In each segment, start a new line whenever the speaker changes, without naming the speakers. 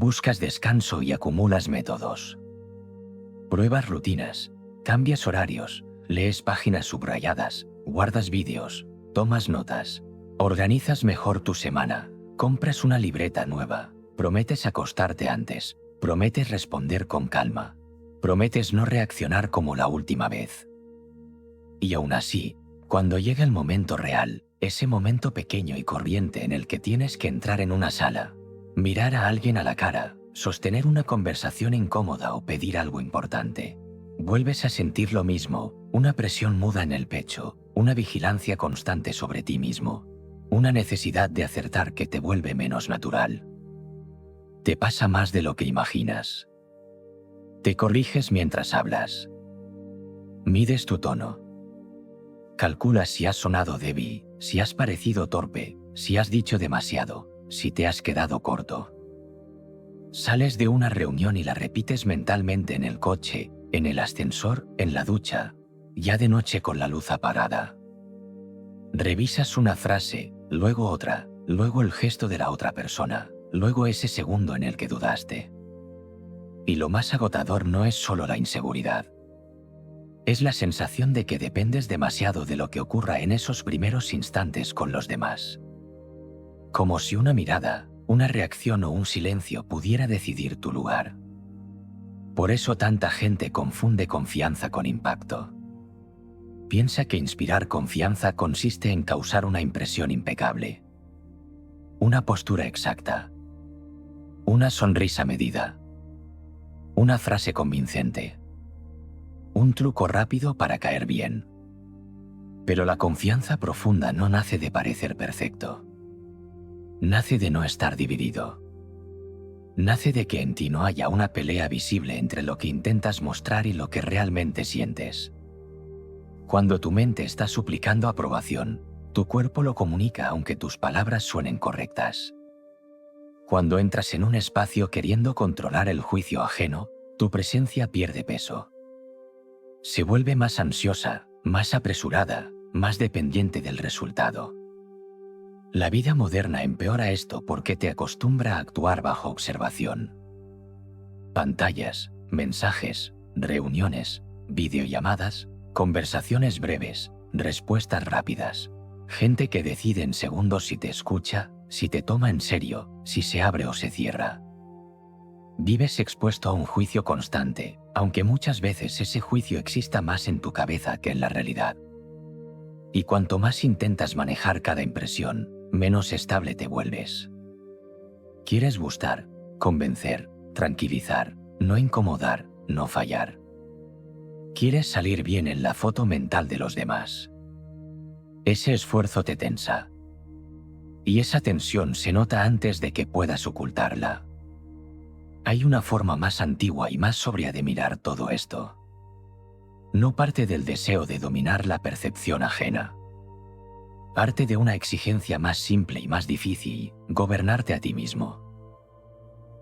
Buscas descanso y acumulas métodos. Pruebas rutinas, cambias horarios, lees páginas subrayadas, guardas vídeos, tomas notas, organizas mejor tu semana, compras una libreta nueva, prometes acostarte antes, prometes responder con calma, prometes no reaccionar como la última vez. Y aún así, cuando llega el momento real, ese momento pequeño y corriente en el que tienes que entrar en una sala, mirar a alguien a la cara, sostener una conversación incómoda o pedir algo importante, vuelves a sentir lo mismo, una presión muda en el pecho, una vigilancia constante sobre ti mismo, una necesidad de acertar que te vuelve menos natural. Te pasa más de lo que imaginas. Te corriges mientras hablas. Mides tu tono. Calculas si has sonado débil, si has parecido torpe, si has dicho demasiado, si te has quedado corto. Sales de una reunión y la repites mentalmente en el coche, en el ascensor, en la ducha, ya de noche con la luz apagada. Revisas una frase, luego otra, luego el gesto de la otra persona, luego ese segundo en el que dudaste. Y lo más agotador no es solo la inseguridad. Es la sensación de que dependes demasiado de lo que ocurra en esos primeros instantes con los demás. Como si una mirada, una reacción o un silencio pudiera decidir tu lugar. Por eso tanta gente confunde confianza con impacto. Piensa que inspirar confianza consiste en causar una impresión impecable. Una postura exacta. Una sonrisa medida. Una frase convincente. Un truco rápido para caer bien. Pero la confianza profunda no nace de parecer perfecto. Nace de no estar dividido. Nace de que en ti no haya una pelea visible entre lo que intentas mostrar y lo que realmente sientes. Cuando tu mente está suplicando aprobación, tu cuerpo lo comunica aunque tus palabras suenen correctas. Cuando entras en un espacio queriendo controlar el juicio ajeno, tu presencia pierde peso. Se vuelve más ansiosa, más apresurada, más dependiente del resultado. La vida moderna empeora esto porque te acostumbra a actuar bajo observación. Pantallas, mensajes, reuniones, videollamadas, conversaciones breves, respuestas rápidas. Gente que decide en segundos si te escucha, si te toma en serio, si se abre o se cierra. Vives expuesto a un juicio constante, aunque muchas veces ese juicio exista más en tu cabeza que en la realidad. Y cuanto más intentas manejar cada impresión, menos estable te vuelves. Quieres gustar, convencer, tranquilizar, no incomodar, no fallar. Quieres salir bien en la foto mental de los demás. Ese esfuerzo te tensa. Y esa tensión se nota antes de que puedas ocultarla. Hay una forma más antigua y más sobria de mirar todo esto. No parte del deseo de dominar la percepción ajena. Parte de una exigencia más simple y más difícil, gobernarte a ti mismo.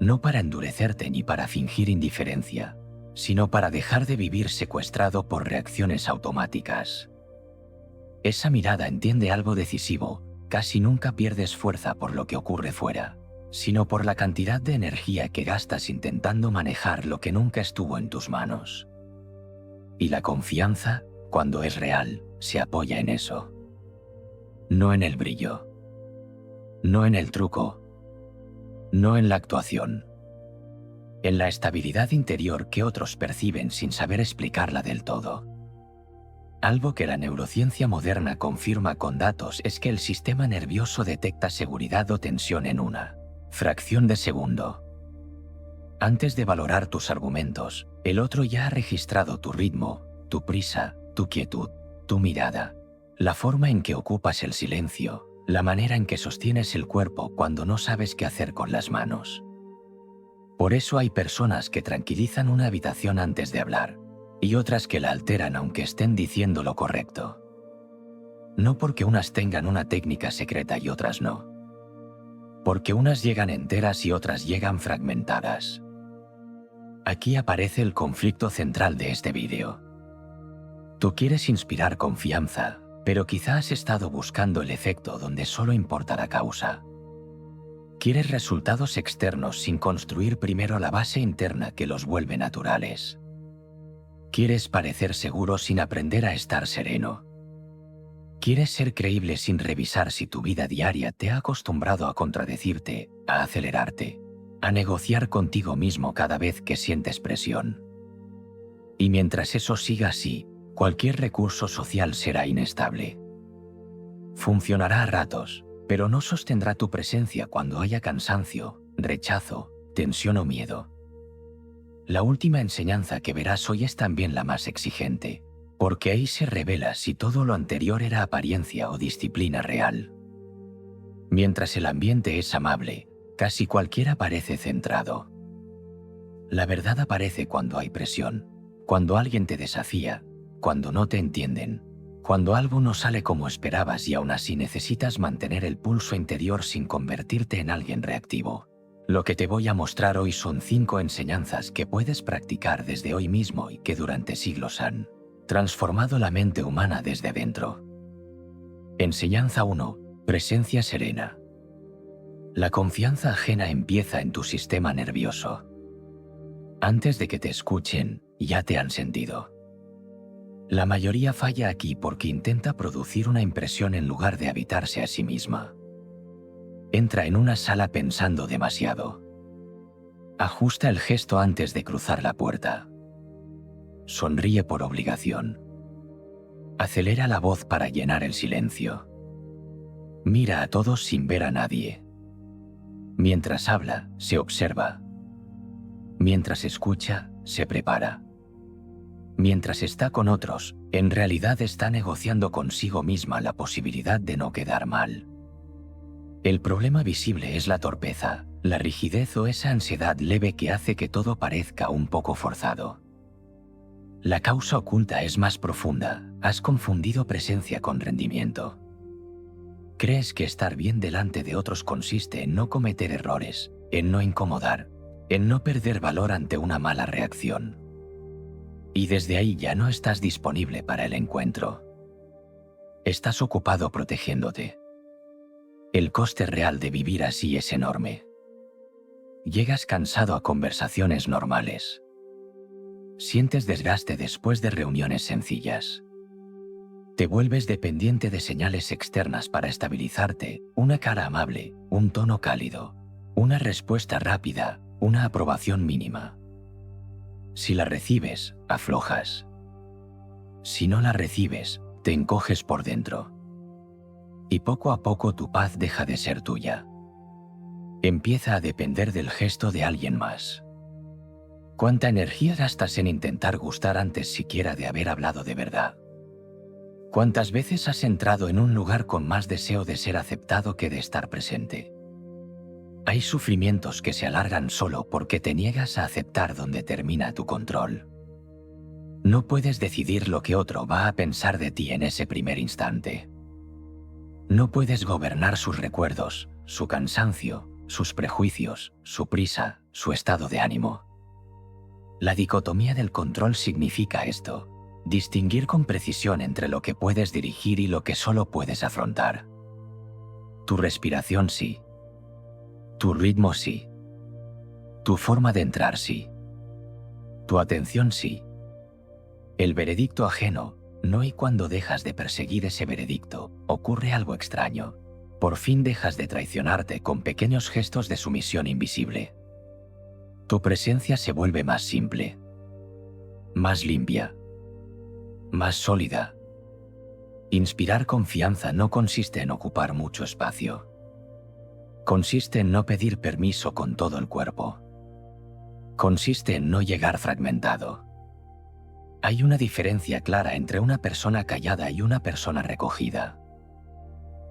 No para endurecerte ni para fingir indiferencia, sino para dejar de vivir secuestrado por reacciones automáticas. Esa mirada entiende algo decisivo, casi nunca pierdes fuerza por lo que ocurre fuera, sino por la cantidad de energía que gastas intentando manejar lo que nunca estuvo en tus manos. Y la confianza, cuando es real, se apoya en eso. No en el brillo. No en el truco. No en la actuación. En la estabilidad interior que otros perciben sin saber explicarla del todo. Algo que la neurociencia moderna confirma con datos es que el sistema nervioso detecta seguridad o tensión en una fracción de segundo. Antes de valorar tus argumentos, el otro ya ha registrado tu ritmo, tu prisa, tu quietud, tu mirada, la forma en que ocupas el silencio, la manera en que sostienes el cuerpo cuando no sabes qué hacer con las manos. Por eso hay personas que tranquilizan una habitación antes de hablar, y otras que la alteran aunque estén diciendo lo correcto. No porque unas tengan una técnica secreta y otras no. Porque unas llegan enteras y otras llegan fragmentadas. Aquí aparece el conflicto central de este vídeo. Tú quieres inspirar confianza, pero quizá has estado buscando el efecto donde solo importa la causa. Quieres resultados externos sin construir primero la base interna que los vuelve naturales. Quieres parecer seguro sin aprender a estar sereno. Quieres ser creíble sin revisar si tu vida diaria te ha acostumbrado a contradecirte, a acelerarte, a negociar contigo mismo cada vez que sientes presión. Y mientras eso siga así, cualquier recurso social será inestable. Funcionará a ratos, pero no sostendrá tu presencia cuando haya cansancio, rechazo, tensión o miedo. La última enseñanza que verás hoy es también la más exigente, porque ahí se revela si todo lo anterior era apariencia o disciplina real. Mientras el ambiente es amable, casi cualquiera parece centrado. La verdad aparece cuando hay presión, cuando alguien te desafía, cuando no te entienden, cuando algo no sale como esperabas y aún así necesitas mantener el pulso interior sin convertirte en alguien reactivo. Lo que te voy a mostrar hoy son 5 enseñanzas que puedes practicar desde hoy mismo y que durante siglos han transformado la mente humana desde dentro. Enseñanza 1. Presencia serena. La confianza ajena empieza en tu sistema nervioso. Antes de que te escuchen, ya te han sentido. La mayoría falla aquí porque intenta producir una impresión en lugar de habitarse a sí misma. Entra en una sala pensando demasiado. Ajusta el gesto antes de cruzar la puerta. Sonríe por obligación. Acelera la voz para llenar el silencio. Mira a todos sin ver a nadie. Mientras habla, se observa. Mientras escucha, se prepara. Mientras está con otros, en realidad está negociando consigo misma la posibilidad de no quedar mal. El problema visible es la torpeza, la rigidez o esa ansiedad leve que hace que todo parezca un poco forzado. La causa oculta es más profunda, has confundido presencia con rendimiento. Crees que estar bien delante de otros consiste en no cometer errores, en no incomodar, en no perder valor ante una mala reacción. Y desde ahí ya no estás disponible para el encuentro. Estás ocupado protegiéndote. El coste real de vivir así es enorme. Llegas cansado a conversaciones normales. Sientes desgaste después de reuniones sencillas. Te vuelves dependiente de señales externas para estabilizarte, una cara amable, un tono cálido, una respuesta rápida, una aprobación mínima. Si la recibes, aflojas. Si no la recibes, te encoges por dentro. Y poco a poco tu paz deja de ser tuya. Empieza a depender del gesto de alguien más. ¿Cuánta energía gastas en intentar gustar antes siquiera de haber hablado de verdad? ¿Cuántas veces has entrado en un lugar con más deseo de ser aceptado que de estar presente? Hay sufrimientos que se alargan solo porque te niegas a aceptar donde termina tu control. No puedes decidir lo que otro va a pensar de ti en ese primer instante. No puedes gobernar sus recuerdos, su cansancio, sus prejuicios, su prisa, su estado de ánimo. La dicotomía del control significa esto: distinguir con precisión entre lo que puedes dirigir y lo que solo puedes afrontar. Tu respiración sí. Tu ritmo sí. Tu forma de entrar sí. Tu atención sí. El veredicto ajeno, no, y cuando dejas de perseguir ese veredicto, ocurre algo extraño. Por fin dejas de traicionarte con pequeños gestos de sumisión invisible. Tu presencia se vuelve más simple, más limpia, más sólida. Inspirar confianza no consiste en ocupar mucho espacio. Consiste en no pedir permiso con todo el cuerpo. Consiste en no llegar fragmentado. Hay una diferencia clara entre una persona callada y una persona recogida.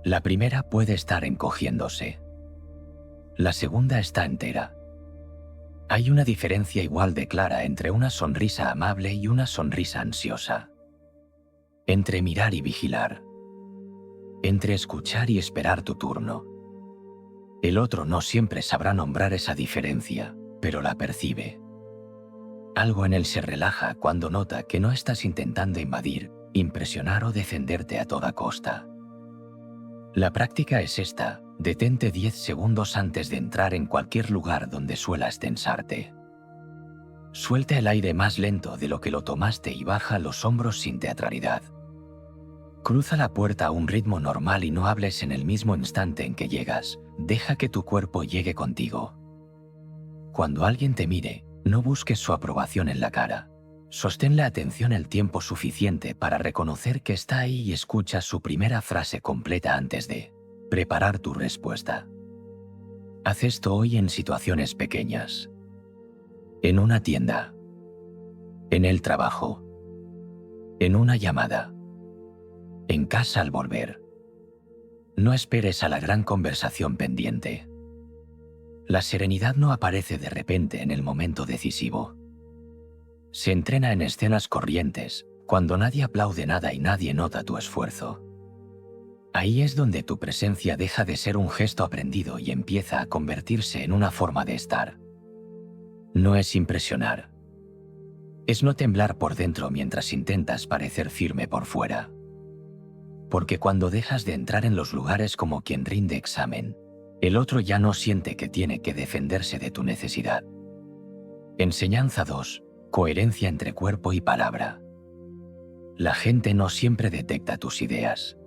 La primera puede estar encogiéndose. La segunda está entera. Hay una diferencia igual de clara entre una sonrisa amable y una sonrisa ansiosa. Entre mirar y vigilar. Entre escuchar y esperar tu turno. El otro no siempre sabrá nombrar esa diferencia, pero la percibe. Algo en él se relaja cuando nota que no estás intentando invadir, impresionar o defenderte a toda costa. La práctica es esta: Detente 10 segundos antes de entrar en cualquier lugar donde suelas tensarte. Suelta el aire más lento de lo que lo tomaste y baja los hombros sin teatralidad. Cruza la puerta a un ritmo normal y no hables en el mismo instante en que llegas. Deja que tu cuerpo llegue contigo. Cuando alguien te mire, no busques su aprobación en la cara. Sostén la atención el tiempo suficiente para reconocer que está ahí y escucha su primera frase completa antes de preparar tu respuesta. Haz esto hoy en situaciones pequeñas. En una tienda. En el trabajo. En una llamada. En casa al volver. No esperes a la gran conversación pendiente. La serenidad no aparece de repente en el momento decisivo. Se entrena en escenas corrientes, cuando nadie aplaude nada y nadie nota tu esfuerzo. Ahí es donde tu presencia deja de ser un gesto aprendido y empieza a convertirse en una forma de estar. No es impresionar. Es no temblar por dentro mientras intentas parecer firme por fuera. Porque cuando dejas de entrar en los lugares como quien rinde examen, el otro ya no siente que tiene que defenderse de tu necesidad. Enseñanza 2. Coherencia entre cuerpo y palabra. La gente no siempre detecta tus ideas.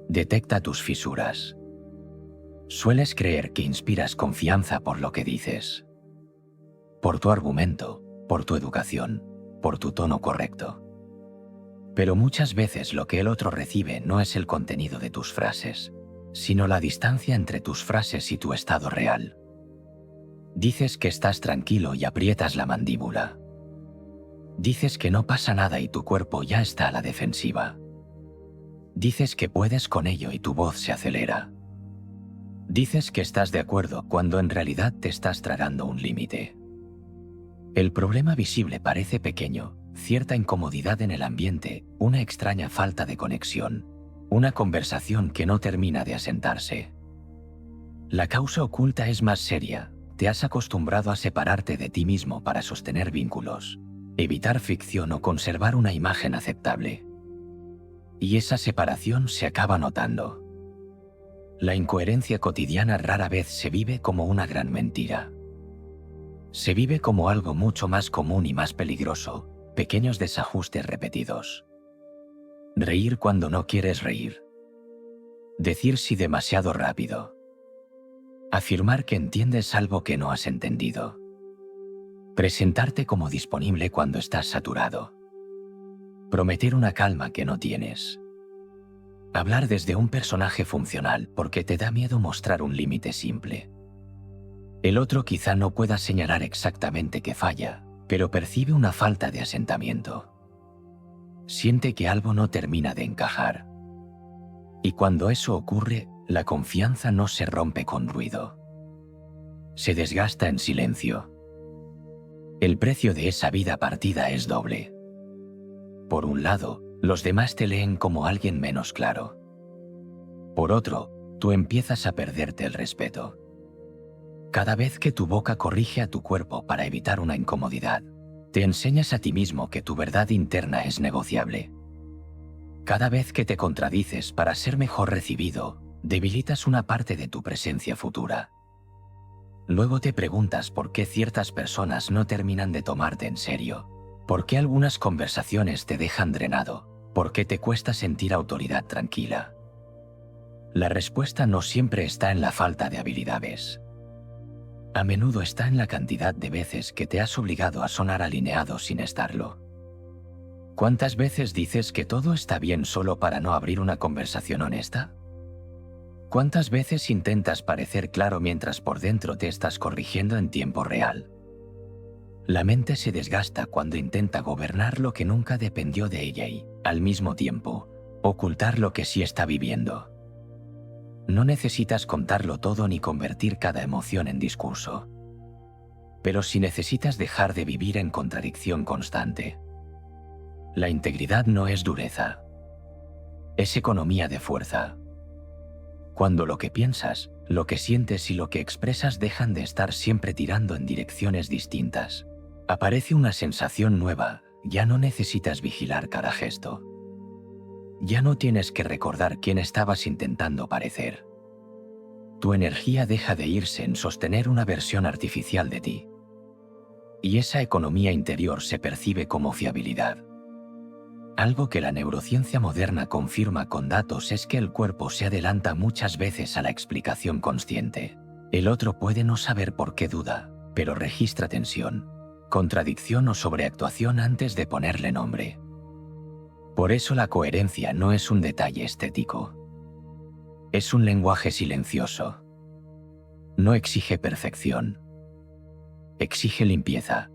Detecta tus fisuras. Sueles creer que inspiras confianza por lo que dices. Por tu argumento, por tu educación, por tu tono correcto. Pero muchas veces lo que el otro recibe no es el contenido de tus frases, sino la distancia entre tus frases y tu estado real. Dices que estás tranquilo y aprietas la mandíbula. Dices que no pasa nada y tu cuerpo ya está a la defensiva. Dices que puedes con ello y tu voz se acelera. Dices que estás de acuerdo cuando en realidad te estás tragando un límite. El problema visible parece pequeño, cierta incomodidad en el ambiente, una extraña falta de conexión, una conversación que no termina de asentarse. La causa oculta es más seria. Te has acostumbrado a separarte de ti mismo para sostener vínculos, evitar fricción o conservar una imagen aceptable. Y esa separación se acaba notando. La incoherencia cotidiana rara vez se vive como una gran mentira. Se vive como algo mucho más común y más peligroso, pequeños desajustes repetidos. Reír cuando no quieres reír. Decir sí demasiado rápido. Afirmar que entiendes algo que no has entendido. Presentarte como disponible cuando estás saturado. Prometer una calma que no tienes. Hablar desde un personaje funcional porque te da miedo mostrar un límite simple. El otro quizá no pueda señalar exactamente que falla, pero percibe una falta de asentamiento. Siente que algo no termina de encajar. Y cuando eso ocurre, la confianza no se rompe con ruido. Se desgasta en silencio. El precio de esa vida partida es doble. Por un lado, los demás te leen como alguien menos claro. Por otro, tú empiezas a perderte el respeto. Cada vez que tu boca corrige a tu cuerpo para evitar una incomodidad, te enseñas a ti mismo que tu verdad interna es negociable. Cada vez que te contradices para ser mejor recibido, debilitas una parte de tu presencia futura. Luego te preguntas por qué ciertas personas no terminan de tomarte en serio, por qué algunas conversaciones te dejan drenado, por qué te cuesta sentir autoridad tranquila. La respuesta no siempre está en la falta de habilidades. A menudo está en la cantidad de veces que te has obligado a sonar alineado sin estarlo. ¿Cuántas veces dices que todo está bien solo para no abrir una conversación honesta? ¿Cuántas veces intentas parecer claro mientras por dentro te estás corrigiendo en tiempo real? La mente se desgasta cuando intenta gobernar lo que nunca dependió de ella y, al mismo tiempo, ocultar lo que sí está viviendo. No necesitas contarlo todo ni convertir cada emoción en discurso. Pero sí necesitas dejar de vivir en contradicción constante. La integridad no es dureza. Es economía de fuerza. Cuando lo que piensas, lo que sientes y lo que expresas dejan de estar siempre tirando en direcciones distintas, aparece una sensación nueva, ya no necesitas vigilar cada gesto. Ya no tienes que recordar quién estabas intentando parecer. tu energía deja de irse en sostener una versión artificial de ti. Y esa economía interior se percibe como fiabilidad. Algo que la neurociencia moderna confirma con datos es que el cuerpo se adelanta muchas veces a la explicación consciente. El otro puede no saber por qué duda, pero registra tensión, contradicción o sobreactuación antes de ponerle nombre. Por eso la coherencia no es un detalle estético. Es un lenguaje silencioso. No exige perfección. Exige limpieza.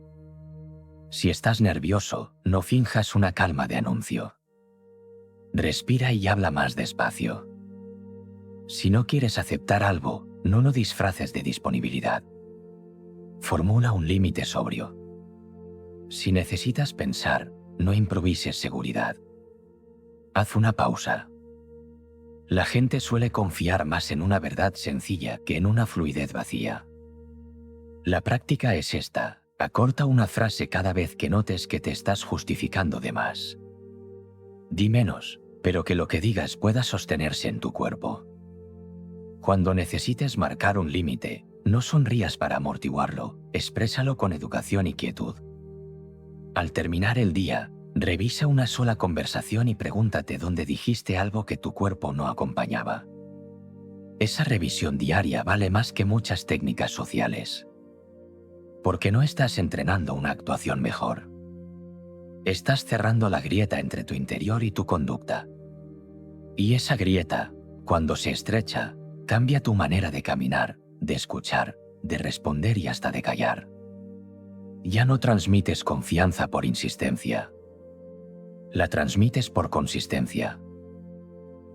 Si estás nervioso, no finjas una calma de anuncio. Respira y habla más despacio. Si no quieres aceptar algo, no lo disfraces de disponibilidad. Formula un límite sobrio. Si necesitas pensar, no improvises seguridad. Haz una pausa. La gente suele confiar más en una verdad sencilla que en una fluidez vacía. La práctica es esta: acorta una frase cada vez que notes que te estás justificando de más. Di menos, pero que lo que digas pueda sostenerse en tu cuerpo. Cuando necesites marcar un límite, no sonrías para amortiguarlo, exprésalo con educación y quietud. Al terminar el día, revisa una sola conversación y pregúntate dónde dijiste algo que tu cuerpo no acompañaba. Esa revisión diaria vale más que muchas técnicas sociales. Porque no estás entrenando una actuación mejor. Estás cerrando la grieta entre tu interior y tu conducta. Y esa grieta, cuando se estrecha, cambia tu manera de caminar, de escuchar, de responder y hasta de callar. Ya no transmites confianza por insistencia. La transmites por consistencia.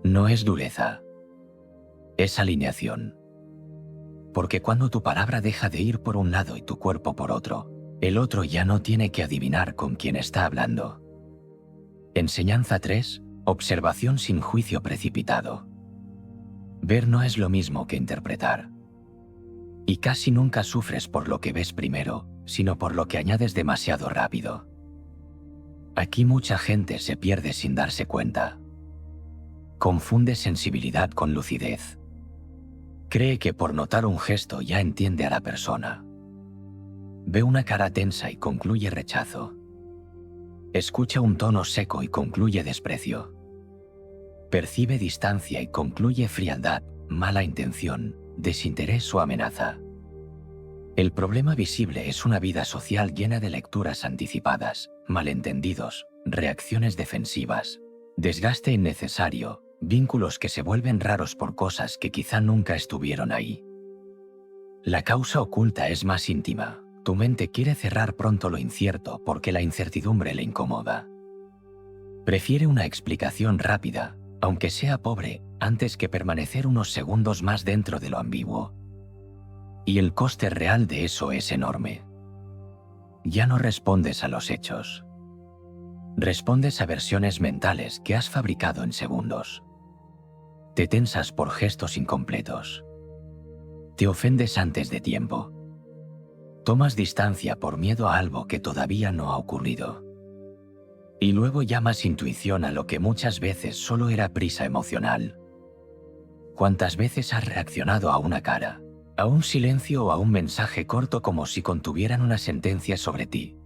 No es dureza. Es alineación. Porque cuando tu palabra deja de ir por un lado y tu cuerpo por otro, el otro ya no tiene que adivinar con quién está hablando. Enseñanza 3. Observación sin juicio precipitado. Ver no es lo mismo que interpretar. Y casi nunca sufres por lo que ves primero, sino por lo que añades demasiado rápido. Aquí mucha gente se pierde sin darse cuenta. Confunde sensibilidad con lucidez. Cree que por notar un gesto ya entiende a la persona. Ve una cara tensa y concluye rechazo. Escucha un tono seco y concluye desprecio. Percibe distancia y concluye frialdad, mala intención, desinterés o amenaza. El problema visible es una vida social llena de lecturas anticipadas, malentendidos, reacciones defensivas, desgaste innecesario, vínculos que se vuelven raros por cosas que quizá nunca estuvieron ahí. La causa oculta es más íntima. Tu mente quiere cerrar pronto lo incierto porque la incertidumbre le incomoda. Prefiere una explicación rápida, aunque sea pobre, antes que permanecer unos segundos más dentro de lo ambiguo. Y el coste real de eso es enorme. Ya no respondes a los hechos. Respondes a versiones mentales que has fabricado en segundos. Te tensas por gestos incompletos. Te ofendes antes de tiempo. Tomas distancia por miedo a algo que todavía no ha ocurrido. Y luego llamas intuición a lo que muchas veces solo era prisa emocional. ¿Cuántas veces has reaccionado a una cara, a un silencio o a un mensaje corto como si contuvieran una sentencia sobre ti?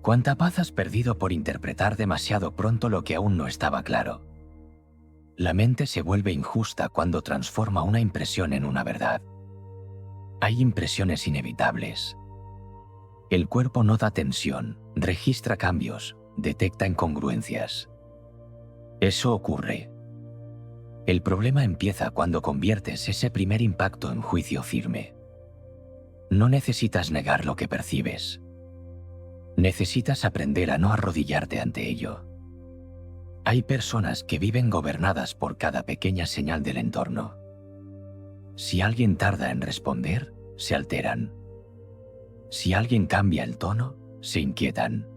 ¿Cuánta paz has perdido por interpretar demasiado pronto lo que aún no estaba claro? La mente se vuelve injusta cuando transforma una impresión en una verdad. Hay impresiones inevitables. El cuerpo nota tensión, registra cambios, detecta incongruencias. Eso ocurre. El problema empieza cuando conviertes ese primer impacto en juicio firme. No necesitas negar lo que percibes. Necesitas aprender a no arrodillarte ante ello. Hay personas que viven gobernadas por cada pequeña señal del entorno. Si alguien tarda en responder, se alteran. Si alguien cambia el tono, se inquietan.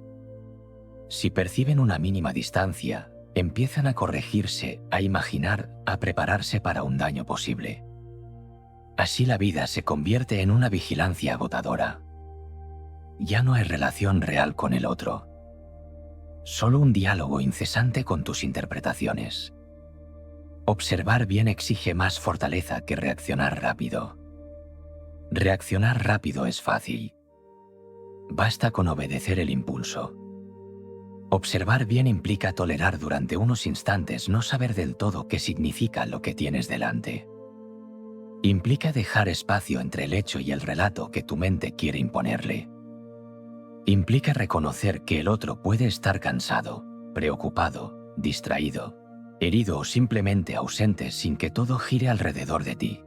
Si perciben una mínima distancia, empiezan a corregirse, a imaginar, a prepararse para un daño posible. Así la vida se convierte en una vigilancia agotadora. Ya no hay relación real con el otro. Solo un diálogo incesante con tus interpretaciones. Observar bien exige más fortaleza que reaccionar rápido. Reaccionar rápido es fácil. Basta con obedecer el impulso. Observar bien implica tolerar durante unos instantes no saber del todo qué significa lo que tienes delante. Implica dejar espacio entre el hecho y el relato que tu mente quiere imponerle. Implica reconocer que el otro puede estar cansado, preocupado, distraído, herido o simplemente ausente sin que todo gire alrededor de ti.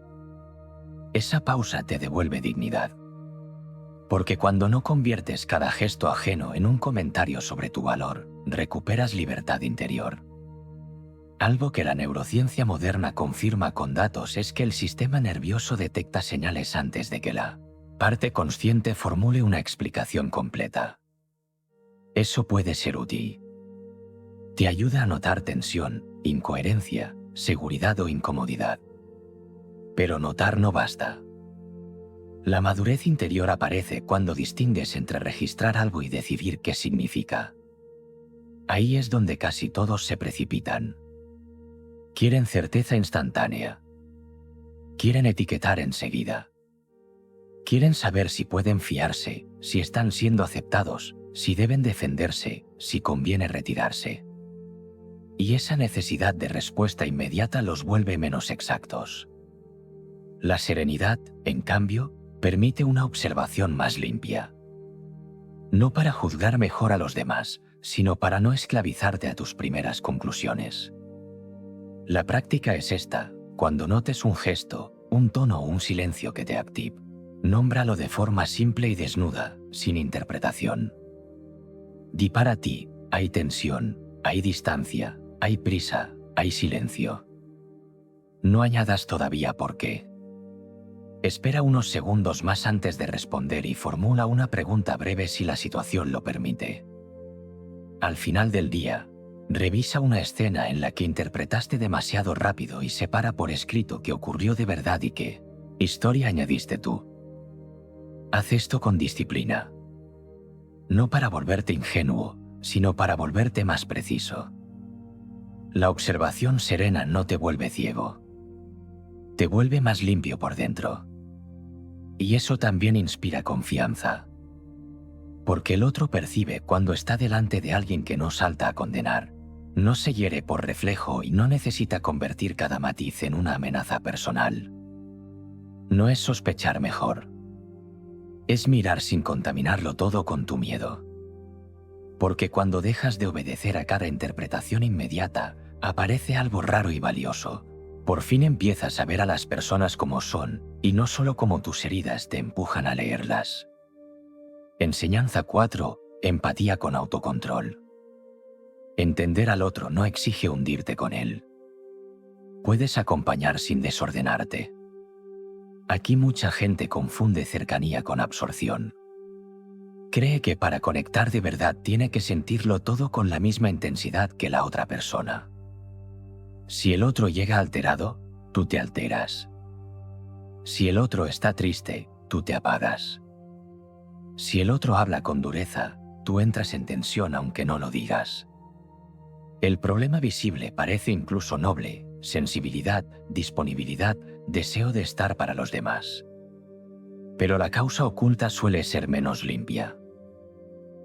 Esa pausa te devuelve dignidad. Porque cuando no conviertes cada gesto ajeno en un comentario sobre tu valor, recuperas libertad interior. Algo que la neurociencia moderna confirma con datos es que el sistema nervioso detecta señales antes de que la parte consciente formule una explicación completa. Eso puede ser útil. Te ayuda a notar tensión, incoherencia, seguridad o incomodidad. Pero notar no basta. La madurez interior aparece cuando distingues entre registrar algo y decidir qué significa. Ahí es donde casi todos se precipitan. Quieren certeza instantánea. Quieren etiquetar enseguida. Quieren saber si pueden fiarse, si están siendo aceptados, si deben defenderse, si conviene retirarse. Y esa necesidad de respuesta inmediata los vuelve menos exactos. La serenidad, en cambio, permite una observación más limpia. No para juzgar mejor a los demás, sino para no esclavizarte a tus primeras conclusiones. La práctica es esta: cuando notes un gesto, un tono o un silencio que te active, nómbralo de forma simple y desnuda, sin interpretación. Di para ti: hay tensión, hay distancia, hay prisa, hay silencio. No añadas todavía por qué. Espera unos segundos más antes de responder y formula una pregunta breve si la situación lo permite. Al final del día, revisa una escena en la que interpretaste demasiado rápido y separa por escrito qué ocurrió de verdad y qué historia añadiste tú. Haz esto con disciplina. No para volverte ingenuo, sino para volverte más preciso. La observación serena no te vuelve ciego. Te vuelve más limpio por dentro. Y eso también inspira confianza. Porque el otro percibe cuando está delante de alguien que no salta a condenar, no se hiere por reflejo y no necesita convertir cada matiz en una amenaza personal. No es sospechar mejor. Es mirar sin contaminarlo todo con tu miedo. Porque cuando dejas de obedecer a cada interpretación inmediata, aparece algo raro y valioso. Por fin empiezas a ver a las personas como son, y no solo como tus heridas te empujan a leerlas. Enseñanza 4. Empatía con autocontrol. Entender al otro no exige hundirte con él. Puedes acompañar sin desordenarte. Aquí mucha gente confunde cercanía con absorción. Cree que para conectar de verdad tiene que sentirlo todo con la misma intensidad que la otra persona. Si el otro llega alterado, tú te alteras. Si el otro está triste, tú te apagas. Si el otro habla con dureza, tú entras en tensión aunque no lo digas. El problema visible parece incluso noble: sensibilidad, disponibilidad, deseo de estar para los demás. Pero la causa oculta suele ser menos limpia.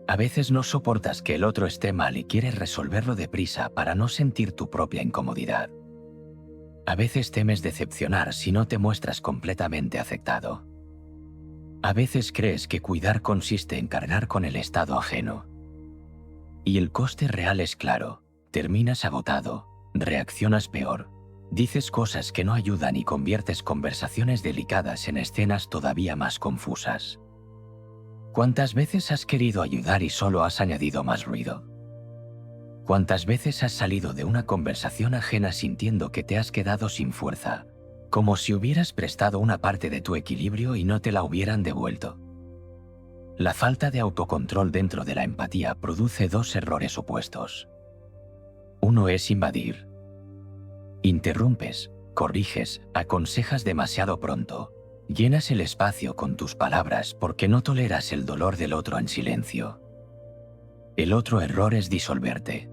A veces no soportas que el otro esté mal y quieres resolverlo deprisa para no sentir tu propia incomodidad. A veces temes decepcionar si no te muestras completamente aceptado. A veces crees que cuidar consiste en cargar con el estado ajeno. Y el coste real es claro: terminas agotado, reaccionas peor, dices cosas que no ayudan y conviertes conversaciones delicadas en escenas todavía más confusas. ¿Cuántas veces has querido ayudar y solo has añadido más ruido? ¿Cuántas veces has salido de una conversación ajena sintiendo que te has quedado sin fuerza, como si hubieras prestado una parte de tu equilibrio y no te la hubieran devuelto? La falta de autocontrol dentro de la empatía produce dos errores opuestos. Uno es invadir. Interrumpes, corriges, aconsejas demasiado pronto. Llenas el espacio con tus palabras porque no toleras el dolor del otro en silencio. El otro error es disolverte.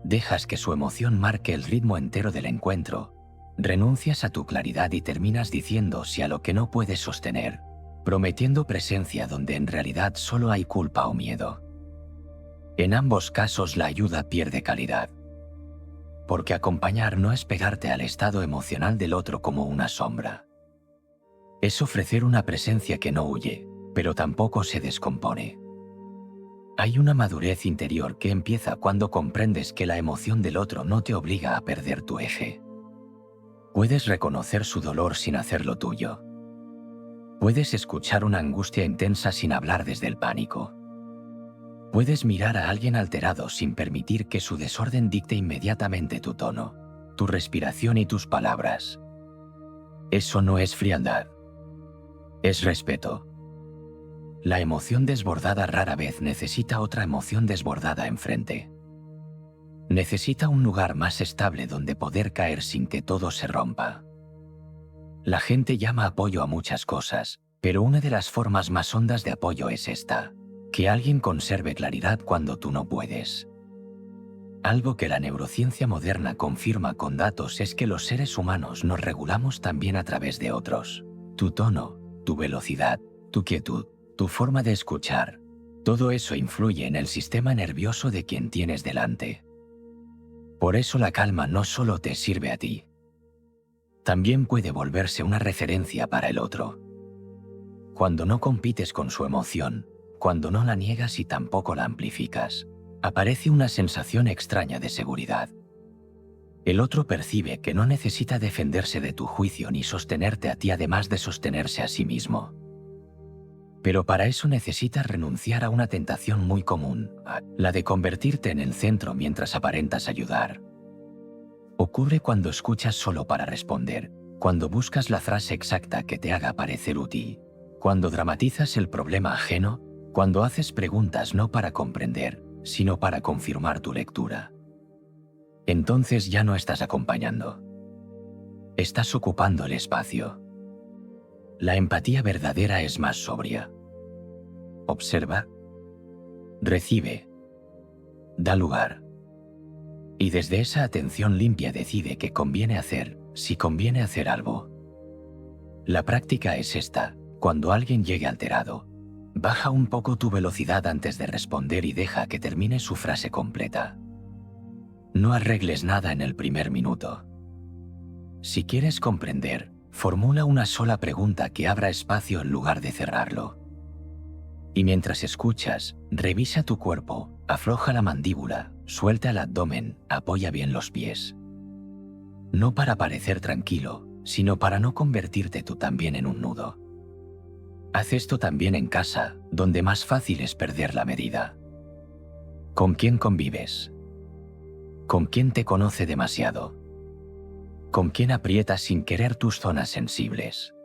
Dejas que su emoción marque el ritmo entero del encuentro. Renuncias a tu claridad y terminas diciendo sí a lo que no puedes sostener, prometiendo presencia donde en realidad solo hay culpa o miedo. En ambos casos la ayuda pierde calidad. Porque acompañar no es pegarte al estado emocional del otro como una sombra. Es ofrecer una presencia que no huye, pero tampoco se descompone. Hay una madurez interior que empieza cuando comprendes que la emoción del otro no te obliga a perder tu eje. Puedes reconocer su dolor sin hacerlo tuyo. Puedes escuchar una angustia intensa sin hablar desde el pánico. Puedes mirar a alguien alterado sin permitir que su desorden dicte inmediatamente tu tono, tu respiración y tus palabras. Eso no es frialdad. Es respeto. La emoción desbordada rara vez necesita otra emoción desbordada enfrente. Necesita un lugar más estable donde poder caer sin que todo se rompa. La gente llama apoyo a muchas cosas, pero una de las formas más hondas de apoyo es esta: que alguien conserve claridad cuando tú no puedes. Algo que la neurociencia moderna confirma con datos es que los seres humanos nos regulamos también a través de otros. Tu tono, tu velocidad, tu quietud, tu forma de escuchar, todo eso influye en el sistema nervioso de quien tienes delante. Por eso la calma no solo te sirve a ti, también puede volverse una referencia para el otro. Cuando no compites con su emoción, cuando no la niegas y tampoco la amplificas, aparece una sensación extraña de seguridad. El otro percibe que no necesita defenderse de tu juicio ni sostenerte a ti además de sostenerse a sí mismo. Pero para eso necesitas renunciar a una tentación muy común, la de convertirte en el centro mientras aparentas ayudar. Ocurre cuando escuchas solo para responder, cuando buscas la frase exacta que te haga parecer útil, cuando dramatizas el problema ajeno, cuando haces preguntas no para comprender, sino para confirmar tu lectura. Entonces ya no estás acompañando. Estás ocupando el espacio. La empatía verdadera es más sobria. Observa, recibe, da lugar. Y desde esa atención limpia decide qué conviene hacer, si conviene hacer algo. La práctica es esta: cuando alguien llegue alterado, baja un poco tu velocidad antes de responder y deja que termine su frase completa. No arregles nada en el primer minuto. Si quieres comprender, formula una sola pregunta que abra espacio en lugar de cerrarlo. Y mientras escuchas, revisa tu cuerpo, afloja la mandíbula, suelta el abdomen, apoya bien los pies. No para parecer tranquilo, sino para no convertirte tú también en un nudo. Haz esto también en casa, donde más fácil es perder la medida. ¿Con quién convives? ¿Con quién te conoce demasiado? ¿Con quién aprietas sin querer tus zonas sensibles?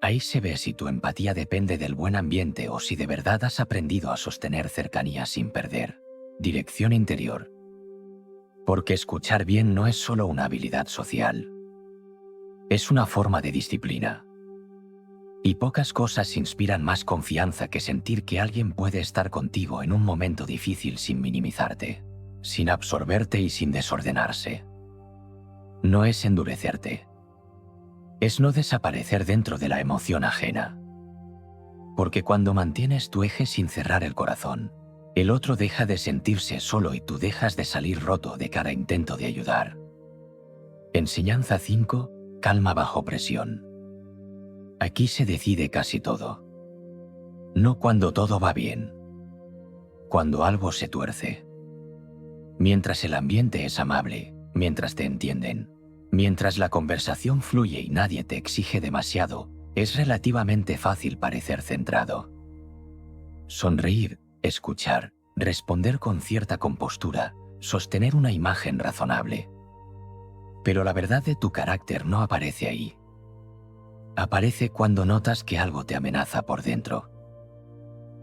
Ahí se ve si tu empatía depende del buen ambiente o si de verdad has aprendido a sostener cercanía sin perder dirección interior. Porque escuchar bien no es solo una habilidad social. Es una forma de disciplina. Y pocas cosas inspiran más confianza que sentir que alguien puede estar contigo en un momento difícil sin minimizarte, sin absorberte y sin desordenarse. No es endurecerte. Es no desaparecer dentro de la emoción ajena. Porque cuando mantienes tu eje sin cerrar el corazón, el otro deja de sentirse solo y tú dejas de salir roto de cada intento de ayudar. Enseñanza 5. Calma bajo presión. Aquí se decide casi todo. No cuando todo va bien. Cuando algo se tuerce. Mientras el ambiente es amable, mientras te entienden, mientras la conversación fluye y nadie te exige demasiado, es relativamente fácil parecer centrado. Sonreír, escuchar, responder con cierta compostura, sostener una imagen razonable. Pero la verdad de tu carácter no aparece ahí. Aparece cuando notas que algo te amenaza por dentro.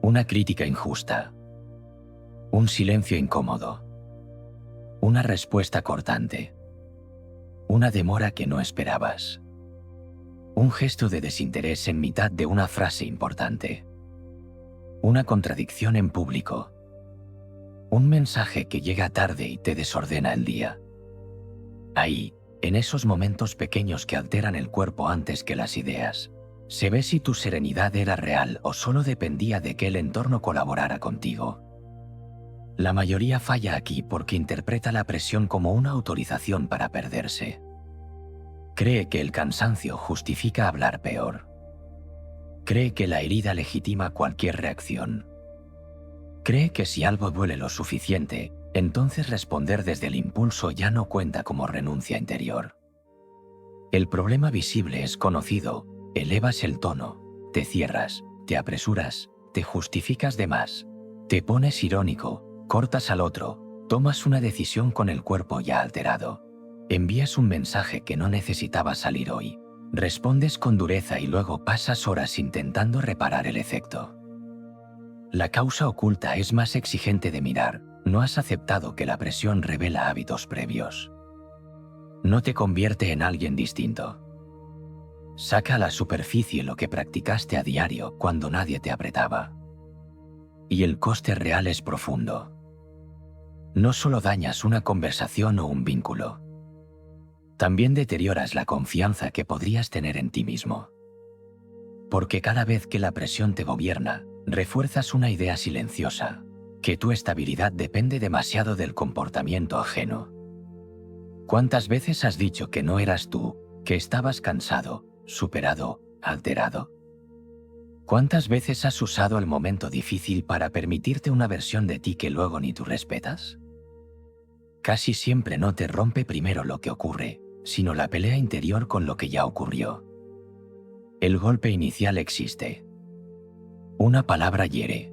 Una crítica injusta. Un silencio incómodo. Una respuesta cortante. Una demora que no esperabas. Un gesto de desinterés en mitad de una frase importante. Una contradicción en público. Un mensaje que llega tarde y te desordena el día. Ahí, en esos momentos pequeños que alteran el cuerpo antes que las ideas, se ve si tu serenidad era real o solo dependía de que el entorno colaborara contigo. La mayoría falla aquí porque interpreta la presión como una autorización para perderse. Cree que el cansancio justifica hablar peor. Cree que la herida legitima cualquier reacción. Cree que si algo duele lo suficiente, entonces responder desde el impulso ya no cuenta como renuncia interior. El problema visible es conocido, elevas el tono, te cierras, te apresuras, te justificas de más, te pones irónico, cortas al otro, tomas una decisión con el cuerpo ya alterado, envías un mensaje que no necesitaba salir hoy, respondes con dureza y luego pasas horas intentando reparar el efecto. La causa oculta es más exigente de mirar, no has aceptado que la presión revela hábitos previos. No te convierte en alguien distinto. Saca a la superficie lo que practicaste a diario cuando nadie te apretaba. Y el coste real es profundo. No solo dañas una conversación o un vínculo, también deterioras la confianza que podrías tener en ti mismo. Porque cada vez que la presión te gobierna, refuerzas una idea silenciosa, que tu estabilidad depende demasiado del comportamiento ajeno. ¿Cuántas veces has dicho que no eras tú, que estabas cansado, superado, alterado? ¿Cuántas veces has usado el momento difícil para permitirte una versión de ti que luego ni tú respetas? Casi siempre no te rompe primero lo que ocurre, sino la pelea interior con lo que ya ocurrió. El golpe inicial existe. Una palabra hiere.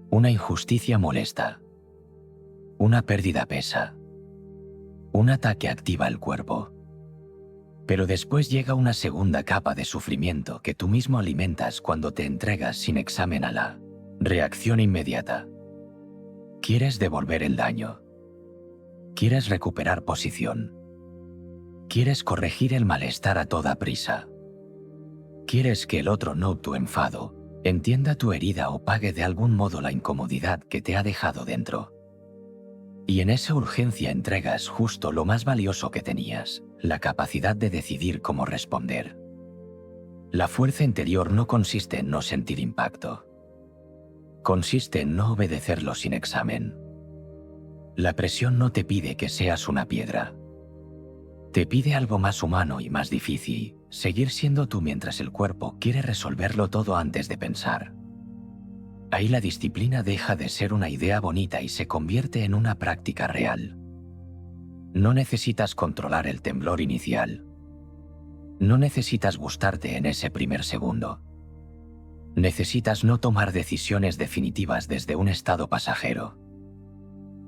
Una injusticia molesta. Una pérdida pesa. Un ataque activa el cuerpo. Pero después llega una segunda capa de sufrimiento que tú mismo alimentas cuando te entregas sin examen a la reacción inmediata. Quieres devolver el daño. Quieres recuperar posición. Quieres corregir el malestar a toda prisa. Quieres que el otro note tu enfado, entienda tu herida o pague de algún modo la incomodidad que te ha dejado dentro. Y en esa urgencia entregas justo lo más valioso que tenías, la capacidad de decidir cómo responder. La fuerza interior no consiste en no sentir impacto. Consiste en no obedecerlo sin examen. La presión no te pide que seas una piedra. Te pide algo más humano y más difícil, seguir siendo tú mientras el cuerpo quiere resolverlo todo antes de pensar. Ahí la disciplina deja de ser una idea bonita y se convierte en una práctica real. No necesitas controlar el temblor inicial. No necesitas gustarte en ese primer segundo. Necesitas no tomar decisiones definitivas desde un estado pasajero.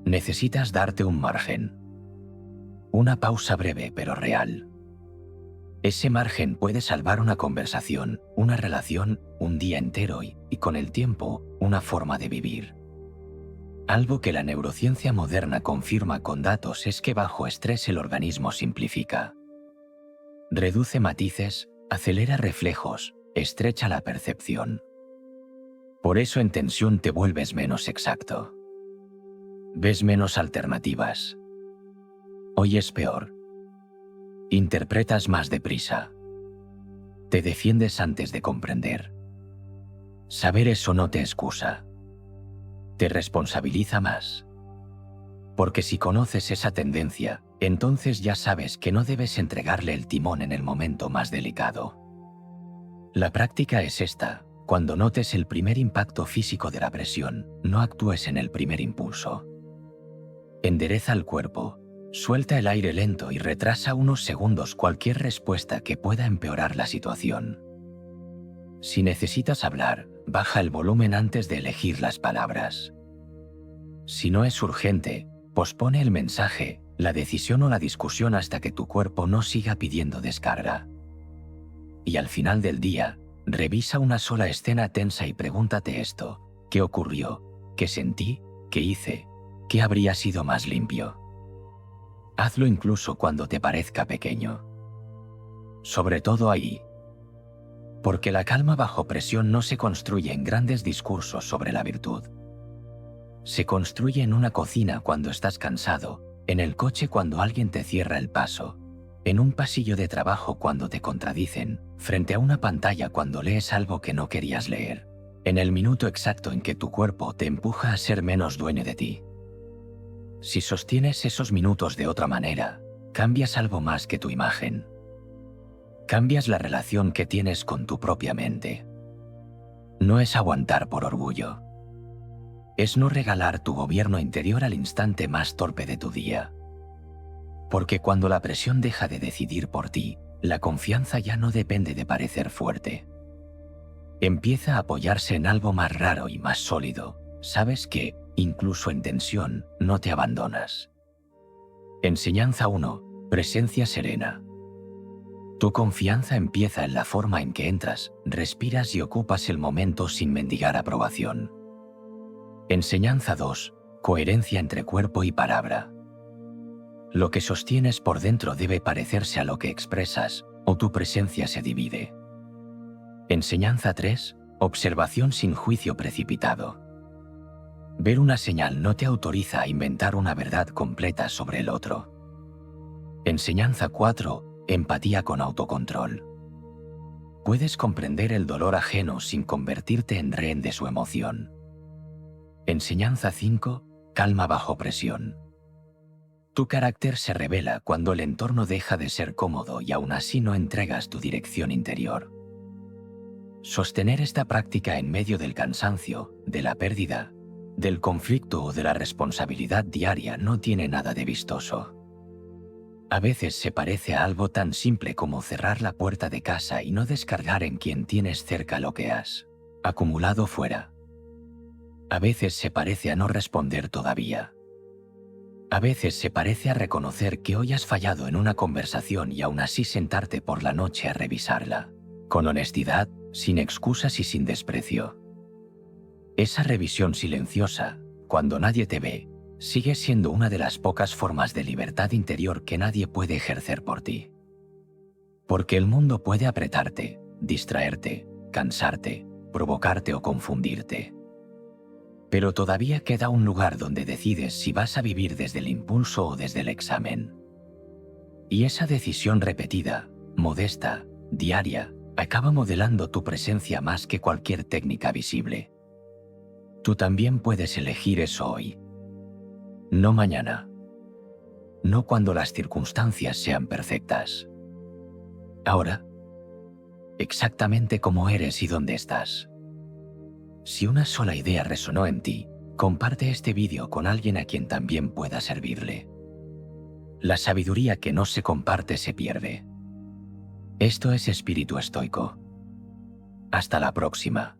Necesitas darte un margen. Una pausa breve pero real. Ese margen puede salvar una conversación, una relación, un día entero y con el tiempo, una forma de vivir. Algo que la neurociencia moderna confirma con datos es que bajo estrés el organismo simplifica. Reduce matices, acelera reflejos, estrecha la percepción. Por eso en tensión te vuelves menos exacto. Ves menos alternativas. Oyes peor. Interpretas más deprisa. Te defiendes antes de comprender. Saber eso no te excusa. Te responsabiliza más. Porque si conoces esa tendencia, entonces ya sabes que no debes entregarle el timón en el momento más delicado. La práctica es esta: cuando notes el primer impacto físico de la presión, no actúes en el primer impulso. Endereza el cuerpo. Suelta el aire lento y retrasa unos segundos cualquier respuesta que pueda empeorar la situación. Si necesitas hablar, baja el volumen antes de elegir las palabras. Si no es urgente, pospone el mensaje, la decisión o la discusión hasta que tu cuerpo no siga pidiendo descarga. Y al final del día, revisa una sola escena tensa y pregúntate esto: ¿qué ocurrió? ¿Qué sentí? ¿Qué hice? ¿Qué habría sido más limpio? Hazlo incluso cuando te parezca pequeño. Sobre todo ahí. Porque la calma bajo presión no se construye en grandes discursos sobre la virtud. Se construye en una cocina cuando estás cansado, en el coche cuando alguien te cierra el paso, en un pasillo de trabajo cuando te contradicen, frente a una pantalla cuando lees algo que no querías leer, en el minuto exacto en que tu cuerpo te empuja a ser menos dueño de ti. Si sostienes esos minutos de otra manera, cambias algo más que tu imagen. Cambias la relación que tienes con tu propia mente. No es aguantar por orgullo. Es no regalar tu gobierno interior al instante más torpe de tu día. Porque cuando la presión deja de decidir por ti, la confianza ya no depende de parecer fuerte. Empieza a apoyarse en algo más raro y más sólido. Sabes que, incluso en tensión, no te abandonas. Enseñanza 1. Presencia serena. Tu confianza empieza en la forma en que entras, respiras y ocupas el momento sin mendigar aprobación. Enseñanza 2. Coherencia entre cuerpo y palabra. Lo que sostienes por dentro debe parecerse a lo que expresas, o tu presencia se divide. Enseñanza 3. Observación sin juicio precipitado. Ver una señal no te autoriza a inventar una verdad completa sobre el otro. Enseñanza 4. Empatía con autocontrol. Puedes comprender el dolor ajeno sin convertirte en rehén de su emoción. Enseñanza 5. Calma bajo presión. Tu carácter se revela cuando el entorno deja de ser cómodo y aún así no entregas tu dirección interior. Sostener esta práctica en medio del cansancio, de la pérdida, del conflicto o de la responsabilidad diaria no tiene nada de vistoso. A veces se parece a algo tan simple como cerrar la puerta de casa y no descargar en quien tienes cerca lo que has acumulado fuera. A veces se parece a no responder todavía. A veces se parece a reconocer que hoy has fallado en una conversación y aún así sentarte por la noche a revisarla, con honestidad, sin excusas y sin desprecio. Esa revisión silenciosa, cuando nadie te ve, sigue siendo una de las pocas formas de libertad interior que nadie puede ejercer por ti. Porque el mundo puede apretarte, distraerte, cansarte, provocarte o confundirte. Pero todavía queda un lugar donde decides si vas a vivir desde el impulso o desde el examen. Y esa decisión repetida, modesta, diaria, acaba modelando tu presencia más que cualquier técnica visible. Tú también puedes elegir eso hoy. No mañana. No cuando las circunstancias sean perfectas. Ahora, exactamente como eres y dónde estás. Si una sola idea resonó en ti, comparte este vídeo con alguien a quien también pueda servirle. La sabiduría que no se comparte se pierde. Esto es Espíritu Estoico. Hasta la próxima.